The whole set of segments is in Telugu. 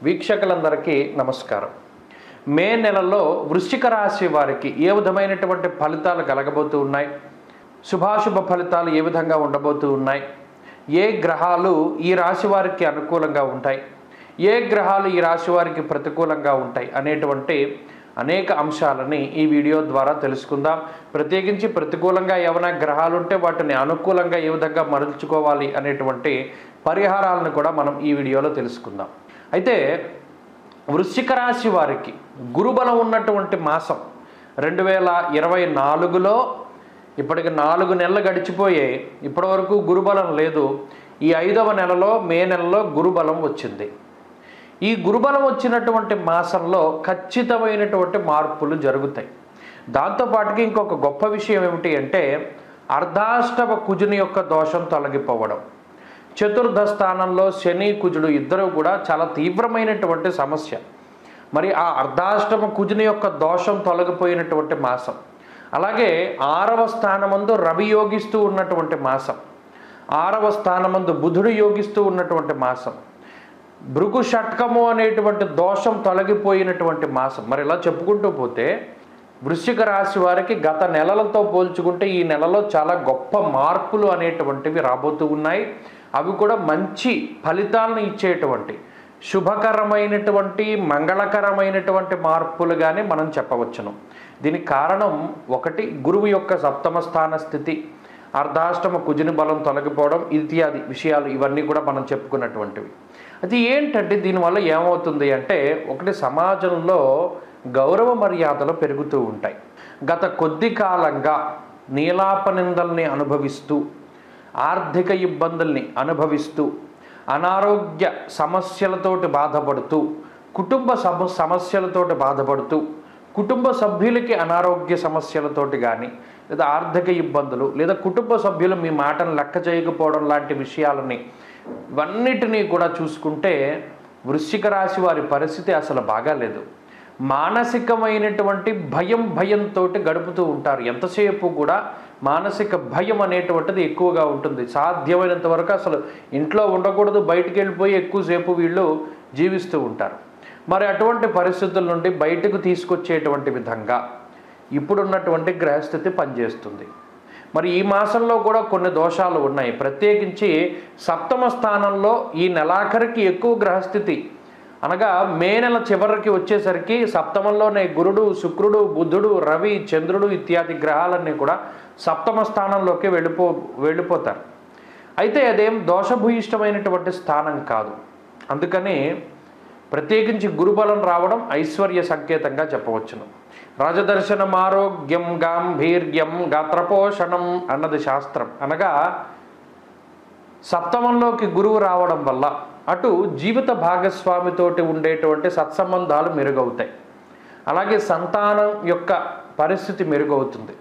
వీక్షకులందరికీ నమస్కారం. మే నెలలో వృశ్చిక రాశి వారికి ఏ విధమైనటువంటి ఫలితాలు కలగబోతూ ఉన్నాయి, శుభాశుభ ఫలితాలు ఏ విధంగా ఉండబోతూ ఉన్నాయి, ఏ గ్రహాలు ఈ రాశి వారికి అనుకూలంగా ఉంటాయి, ఏ గ్రహాలు ఈ రాశి వారికి ప్రతికూలంగా ఉంటాయి అనేటువంటి అనేక అంశాలని ఈ వీడియో ద్వారా తెలుసుకుందాం. ప్రత్యేకించి ప్రతికూలంగా ఏమైనా గ్రహాలు ఉంటే వాటిని అనుకూలంగా ఏ విధంగా మరల్చుకోవాలి అనేటువంటి పరిహారాలను కూడా మనం ఈ వీడియోలో తెలుసుకుందాం. అయితే వృశ్చిక రాశి వారికి గురుబలం ఉన్నటువంటి మాసం 2024లో ఇప్పటికి 4 నెలలు గడిచిపోయాయి. ఇప్పటి వరకు గురుబలం లేదు. ఈ 5వ నెలలో మే నెలలో గురుబలం వచ్చింది. ఈ గురుబలం వచ్చినటువంటి మాసంలో ఖచ్చితమైనటువంటి మార్పులు జరుగుతాయి. దాంతోపాటుకి ఇంకొక గొప్ప విషయం ఏమిటి అంటే అర్ధాష్టమ కుజుని యొక్క దోషం తొలగిపోవడం. చతుర్థ స్థానంలో శని కుజుడు ఇద్దరు కూడా చాలా తీవ్రమైనటువంటి సమస్య. మరి ఆ అర్ధాష్టమ కుజుని యొక్క దోషం తొలగిపోయినటువంటి మాసం, అలాగే 6వ స్థానమందు రవి యోగిస్తూ ఉన్నటువంటి మాసం, 6వ స్థానమందు బుధుడు యోగిస్తూ ఉన్నటువంటి మాసం, భృగు షట్కము అనేటువంటి దోషం తొలగిపోయినటువంటి మాసం. మరి ఇలా చెప్పుకుంటూ పోతే వృశ్చిక రాశి వారికి గత నెలలతో పోల్చుకుంటే ఈ నెలలో చాలా గొప్ప మార్పులు అనేటువంటివి రాబోతూ ఉన్నాయి. అవి కూడా మంచి ఫలితాలను ఇచ్చేటువంటి శుభకరమైనటువంటి మంగళకరమైనటువంటి మార్పులుగానే మనం చెప్పవచ్చును. దీనికి కారణం ఒకటి, గురువు యొక్క 7వ స్థాన స్థితి, అర్ధాష్టమ కుజుని బలం తొలగిపోవడం ఇత్యాది విషయాలు ఇవన్నీ కూడా మనం చెప్పుకున్నటువంటివి. అది ఏంటంటే దీనివల్ల ఏమవుతుంది అంటే ఒకటి, సమాజంలో గౌరవ మర్యాదలు పెరుగుతూ ఉంటాయి. గత కొద్ది కాలంగా నీలాపనిందల్ని అనుభవిస్తూ, ఆర్థిక ఇబ్బందుల్ని అనుభవిస్తూ, అనారోగ్య సమస్యలతోటి బాధపడుతూ, కుటుంబ సమస్యలతోటి బాధపడుతూ, కుటుంబ సభ్యులకి అనారోగ్య సమస్యలతోటి కానీ లేదా ఆర్థిక ఇబ్బందులు లేదా కుటుంబ సభ్యులు మీ మాటను లెక్క చేయకపోవడం లాంటి విషయాలని ఇవన్నిటినీ కూడా చూసుకుంటే వృశ్చిక రాశి వారి పరిస్థితి అసలు బాగాలేదు. మానసికమైనటువంటి భయంతో గడుపుతూ ఉంటారు. ఎంతసేపు కూడా మానసిక భయం అనేటువంటిది ఎక్కువగా ఉంటుంది. సాధ్యమైనంత వరకు అసలు ఇంట్లో ఉండకూడదు, బయటికి వెళ్ళిపోయి ఎక్కువసేపు వీళ్ళు జీవిస్తూ ఉంటారు. మరి అటువంటి పరిస్థితుల నుండి బయటకు తీసుకొచ్చేటువంటి విధంగా ఇప్పుడున్నటువంటి గ్రహస్థితి పనిచేస్తుంది. మరి ఈ మాసంలో కూడా కొన్ని దోషాలు ఉన్నాయి. ప్రత్యేకించి 7వ స్థానంలో ఈ నెలాఖరికి ఎక్కువ గ్రహస్థితి, అనగా మే నెల చివరికి వచ్చేసరికి 7మంలోనే గురుడు, శుక్రుడు, బుధుడు, రవి, చంద్రుడు ఇత్యాది గ్రహాలన్నీ కూడా 7మ స్థానంలోకి వెళ్ళిపోతారు. అయితే అదేం దోషభూయిష్టమైనటువంటి స్థానం కాదు. అందుకని ప్రత్యేకించి గురుబలం రావడం ఐశ్వర్య సంకేతంగా చెప్పవచ్చును. రాజదర్శనం ఆరోగ్యం గాంభీర్యం గాత్రపోషణం అన్నది శాస్త్రం. అనగా 7మంలోకి గురువు రావడం వల్ల అటు జీవిత భాగస్వామితోటి ఉండేటువంటి సత్సంబంధాలు మెరుగవుతాయి, అలాగే సంతానం యొక్క పరిస్థితి మెరుగవుతుంది,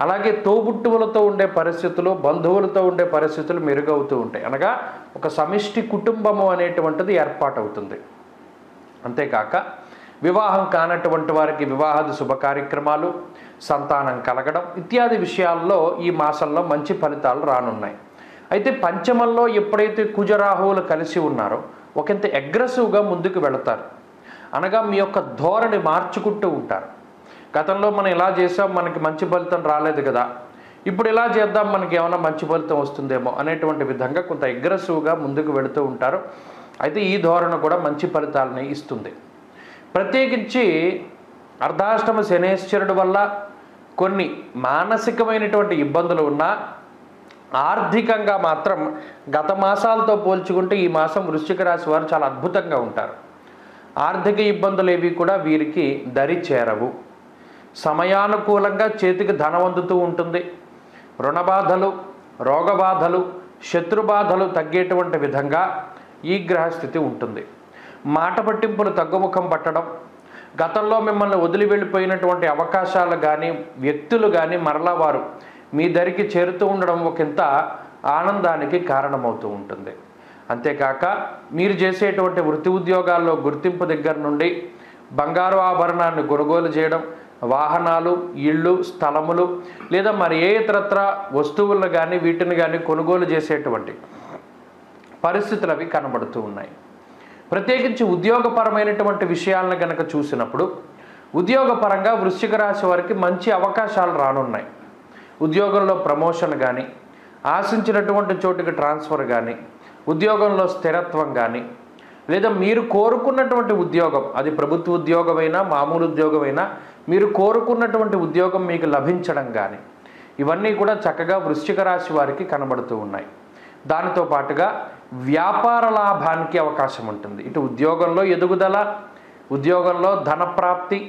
అలాగే తోబుట్టువులతో ఉండే పరిస్థితులు, బంధువులతో ఉండే పరిస్థితులు మెరుగవుతూ ఉంటాయి. అనగా ఒక సమిష్టి కుటుంబము అనేటువంటిది ఏర్పాటవుతుంది. అంతేకాక వివాహం కానటువంటి వారికి వివాహాది శుభ కార్యక్రమాలు, సంతానం కలగడం ఇత్యాది విషయాల్లో ఈ మాసంలో మంచి ఫలితాలు రానున్నాయి. అయితే పంచమంలో ఎప్పుడైతే కుజరాహువులు కలిసి ఉన్నారో ఒకంత అగ్రెసివ్గా ముందుకు వెళతారు. అనగా మీ యొక్క ధోరణి మార్చుకుంటూ ఉంటారు. గతంలో మనం ఇలా చేసాం, మనకి మంచి ఫలితం రాలేదు కదా, ఇప్పుడు ఇలా చేద్దాం, మనకి ఏమైనా మంచి ఫలితం వస్తుందేమో అనేటువంటి విధంగా కొంత అగ్రెసివ్గా ముందుకు వెళుతూ ఉంటారు. అయితే ఈ ధోరణి కూడా మంచి ఫలితాలని ఇస్తుంది. ప్రత్యేకించి అర్ధాష్టమ శనేశ్వరుడు వల్ల కొన్ని మానసికమైనటువంటి ఇబ్బందులు ఉన్నా ఆర్థికంగా మాత్రం గత మాసాలతో పోల్చుకుంటే ఈ మాసం వృశ్చిక రాశి వారు చాలా అద్భుతంగా ఉంటారు. ఆర్థిక ఇబ్బందులు ఏవి కూడా వీరికి దరి చేరవు. సమయానుకూలంగా చేతికి ధనం అందుతూ ఉంటుంది. రుణబాధలు, రోగబాధలు, శత్రుబాధలు తగ్గేటువంటి విధంగా ఈ గ్రహస్థితి ఉంటుంది. మాట పట్టింపులు తగ్గుముఖం పట్టడం, గతంలో మిమ్మల్ని వదిలి వెళ్ళిపోయినటువంటి అవకాశాలు కానీ వ్యక్తులు కానీ మరలా వారు మీ దరికి చేరుతూ ఉండడం ఒకంత ఆనందానికి కారణమవుతూ ఉంటుంది. అంతేకాక మీరు చేసేటువంటి వృత్తి ఉద్యోగాల్లో గుర్తింపు దగ్గర నుండి బంగారు ఆభరణాన్ని కొనుగోలు చేయడం, వాహనాలు, ఇళ్ళు, స్థలములు లేదా మరి ఏ ఇతరత్ర వస్తువులను కానీ వీటిని కానీ కొనుగోలు చేసేటువంటి పరిస్థితులు అవి కనబడుతూ ఉన్నాయి. ప్రత్యేకించి ఉద్యోగపరమైనటువంటి విషయాలను కనుక చూసినప్పుడు ఉద్యోగపరంగా వృశ్చిక రాశి వారికి మంచి అవకాశాలు రానున్నాయి. ఉద్యోగంలో ప్రమోషన్ కానీ, ఆశించినటువంటి చోటుకి ట్రాన్స్ఫర్ కానీ, ఉద్యోగంలో స్థిరత్వం కానీ, లేదా మీరు కోరుకున్నటువంటి ఉద్యోగం, అది ప్రభుత్వ ఉద్యోగమైనా మామూలు ఉద్యోగమైనా, మీరు కోరుకున్నటువంటి ఉద్యోగం మీకు లభించడం కానీ, ఇవన్నీ కూడా చక్కగా వృశ్చిక రాశి వారికి కనబడుతూ ఉన్నాయి. దానితో పాటుగా వ్యాపార లాభానికి అవకాశం ఉంటుంది. ఇటు ఉద్యోగంలో ఎదుగుదల, ఉద్యోగంలో ధనప్రాప్తి,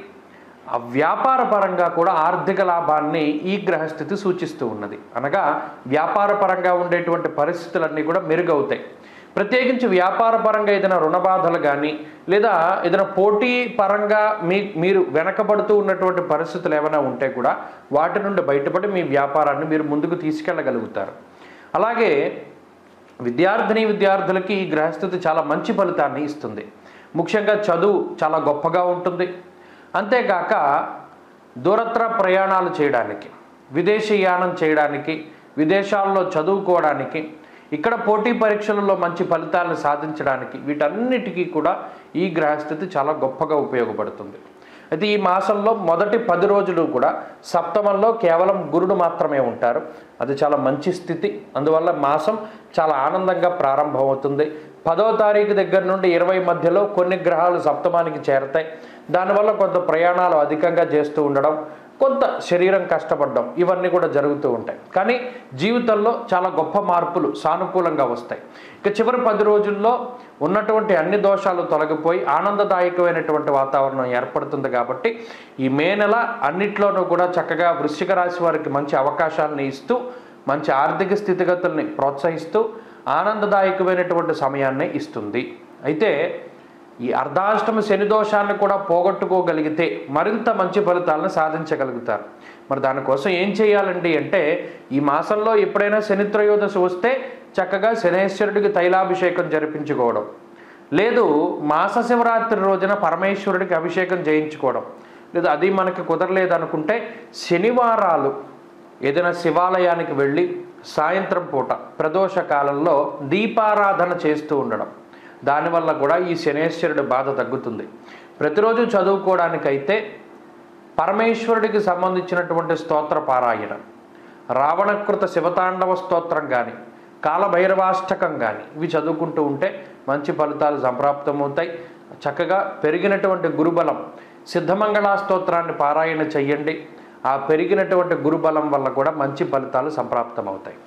ఆ వ్యాపార పరంగా కూడా ఆర్థిక లాభాన్ని ఈ గ్రహస్థితి సూచిస్తూ ఉన్నది. అనగా వ్యాపార పరంగా ఉండేటువంటి పరిస్థితులన్నీ కూడా మెరుగవుతాయి. ప్రత్యేకించి వ్యాపార పరంగా ఏదైనా రుణ బాధలు కానీ, లేదా ఏదైనా పోటీ పరంగా మీరు వెనకబడుతూ ఉన్నటువంటి పరిస్థితులు ఏమైనా ఉంటే కూడా వాటి నుండి బయటపడి మీ వ్యాపారాన్ని మీరు ముందుకు తీసుకెళ్ళగలుగుతారు. అలాగే విద్యార్థులకి ఈ గ్రహస్థితి చాలా మంచి ఫలితాన్ని ఇస్తుంది. ముఖ్యంగా చదువు చాలా గొప్పగా ఉంటుంది. అంతేకాక దూరత్ర ప్రయాణాలు చేయడానికి, విదేశీయానం చేయడానికి, విదేశాల్లో చదువుకోవడానికి, ఇక్కడ పోటీ పరీక్షలలో మంచి ఫలితాలను సాధించడానికి, వీటన్నిటికీ కూడా ఈ గ్రహస్థితి చాలా గొప్పగా ఉపయోగపడుతుంది. అయితే ఈ మాసంలో మొదటి 10 రోజులు కూడా సప్తమంలో కేవలం గురుడు మాత్రమే ఉంటారు. అది చాలా మంచి స్థితి. అందువల్ల మాసం చాలా ఆనందంగా ప్రారంభమవుతుంది. 10వ తారీఖు దగ్గర నుండి 20 మధ్యలో కొన్ని గ్రహాలు సప్తమానికి చేరతాయి. దానివల్ల కొంత ప్రయాణాలు అధికంగా చేస్తూ ఉండడం, కొంత శరీరం కష్టపడడం, ఇవన్నీ కూడా జరుగుతూ ఉంటాయి. కానీ జీవితంలో చాలా గొప్ప మార్పులు సానుకూలంగా వస్తాయి. ఇక చివరి 10 రోజుల్లో ఉన్నటువంటి అన్ని దోషాలు తొలగిపోయి ఆనందదాయకమైనటువంటి వాతావరణం ఏర్పడుతుంది. కాబట్టి ఈ మే నెల అన్నిట్లోనూ కూడా చక్కగా వృశ్చిక రాశి వారికి మంచి అవకాశాలను ఇస్తూ, మంచి ఆర్థిక స్థితిగతుల్ని ప్రోత్సహిస్తూ ఆనందదాయకమైనటువంటి సమయాన్ని ఇస్తుంది. అయితే ఈ అర్ధాష్టమ శని దోషాన్ని కూడా పోగొట్టుకోగలిగితే మరింత మంచి ఫలితాలను సాధించగలుగుతారు. మరి దానికోసం ఏం చేయాలండి అంటే, ఈ మాసంలో ఎప్పుడైనా శని త్రయోదశి వస్తే చక్కగా శనేశ్వరుడికి తైలాభిషేకం జరిపించుకోవడం, లేదు మాస శివరాత్రి రోజున పరమేశ్వరుడికి అభిషేకం చేయించుకోవడం, లేదా అది మనకి కుదరలేదనుకుంటే శనివారాలు ఏదైనా శివాలయానికి వెళ్ళి సాయంత్రం పూట ప్రదోష కాలంలో దీపారాధన చేస్తూ ఉండడం, దానివల్ల కూడా ఈ శనేశ్వరుడి బాధ తగ్గుతుంది. ప్రతిరోజు చదువుకోవడానికైతే పరమేశ్వరుడికి సంబంధించినటువంటి స్తోత్ర పారాయణ, రావణకృత శివతాండవ స్తోత్రం కానీ, కాలభైరవాష్టకం కానీ ఇవి చదువుకుంటూ ఉంటే మంచి ఫలితాలు సంప్రాప్తమవుతాయి. చక్కగా పెరిగినటువంటి గురుబలం, సిద్ధమంగళా స్తోత్రాన్ని పారాయణ చెయ్యండి. ఆ పెరిగినటువంటి గురుబలం వల్ల కూడా మంచి ఫలితాలు సంప్రాప్తమవుతాయి.